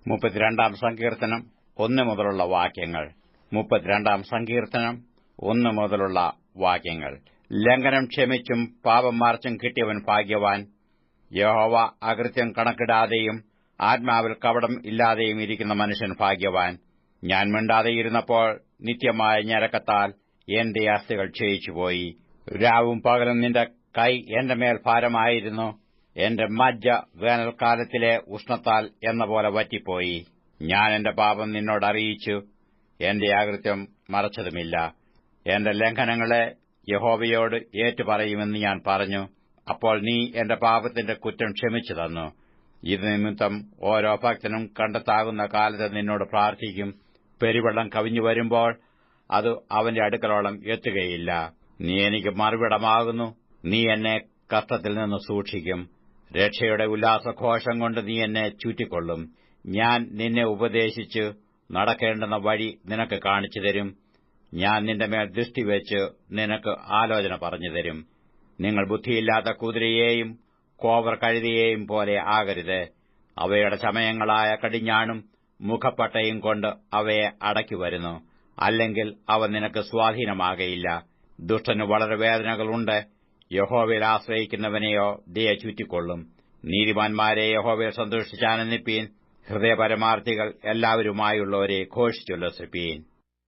32 സങ്കീർത്തനം 1 മുതലുള്ള വാക്യങ്ങൾ. 32 സങ്കീർത്തനം 1 മുതലുള്ള വാക്യങ്ങൾ. ലംഘനം ക്ഷമിച്ചും പാപം മറച്ചും കിട്ടിയവൻ ഭാഗ്യവാൻ. യഹോവ അകൃത്യം കണക്കിടാതെയും ആത്മാവിൽ കപടം ഇല്ലാതെയും ഇരിക്കുന്ന മനുഷ്യൻ ഭാഗ്യവാൻ. ഞാൻ മിണ്ടാതെയിരുന്നപ്പോൾ നിത്യമായ ഞരക്കത്താൽ എന്റെ അസ്ഥികൾ ക്ഷയിച്ചുപോയി. രാവും പകലും നിന്റെ കൈ എന്റെ മേൽ ഭാരമായിരുന്നു. എന്റെ മജ്ജ വേനൽക്കാലത്തിലെ ഉഷ്ണത്താൽ എന്നപോലെ വറ്റിപ്പോയി. ഞാൻ എന്റെ പാപം നിന്നോട് അറിയിച്ചു, എന്റെ അകൃത്യം മറച്ചതുമില്ല. എന്റെ ലംഘനങ്ങളെ യഹോവയോട് ഏറ്റുപറയുമെന്ന് ഞാൻ പറഞ്ഞു. അപ്പോൾ നീ എന്റെ പാപത്തിന്റെ കുറ്റം ക്ഷമിച്ചു തന്നു. ഇത് നിമിത്തം ഓരോ ഭക്തനും കണ്ടെത്താകുന്ന കാലത്ത് നിന്നോട് പ്രാർത്ഥിക്കും. പെരുവെള്ളം കവിഞ്ഞു വരുമ്പോൾ അത് അവന്റെ അടുക്കലോളം എത്തുകയില്ല. നീ എനിക്ക് മറുവിടമാകുന്നു. നീ എന്നെ കഷ്ടത്തിൽ നിന്ന് സൂക്ഷിക്കും. രക്ഷയുടെ ഉല്ലാസഘോഷം കൊണ്ട് നീ എന്നെ ചുറ്റിക്കൊള്ളും. ഞാൻ നിന്നെ ഉപദേശിച്ചു നടക്കേണ്ടുന്ന വഴി നിനക്ക് കാണിച്ചു തരും. ഞാൻ നിന്റെ മേൽ ദൃഷ്ടിവെച്ച് നിനക്ക് ആലോചന പറഞ്ഞുതരും. നിങ്ങൾ ബുദ്ധിയില്ലാത്ത കുതിരയെയും കോവർ കഴുതയെയും പോലെ ആകരുത്. അവയുടെ ചമയങ്ങളായ കടിഞ്ഞാണും മുഖപ്പട്ടയും കൊണ്ട് അവയെ അടക്കി വരുന്നു. അല്ലെങ്കിൽ അവ നിനക്ക് സ്വാധീനമാകയില്ല. ദുഷ്ടന് വളരെ വേദനകളുണ്ട്. യഹോവയിൽ ആശ്രയിക്കുന്നവനെയോ ദയ ചുറ്റിക്കൊള്ളും. നീതിമാന്മാരെ യഹോവയിൽ സന്തോഷിച്ചാനന്ദിപ്പീൻ. ഹൃദയപരമാർത്ഥികൾ എല്ലാവരുമായുള്ളവരെ ഘോഷിച്ചുല്ലസിപ്പീൻ.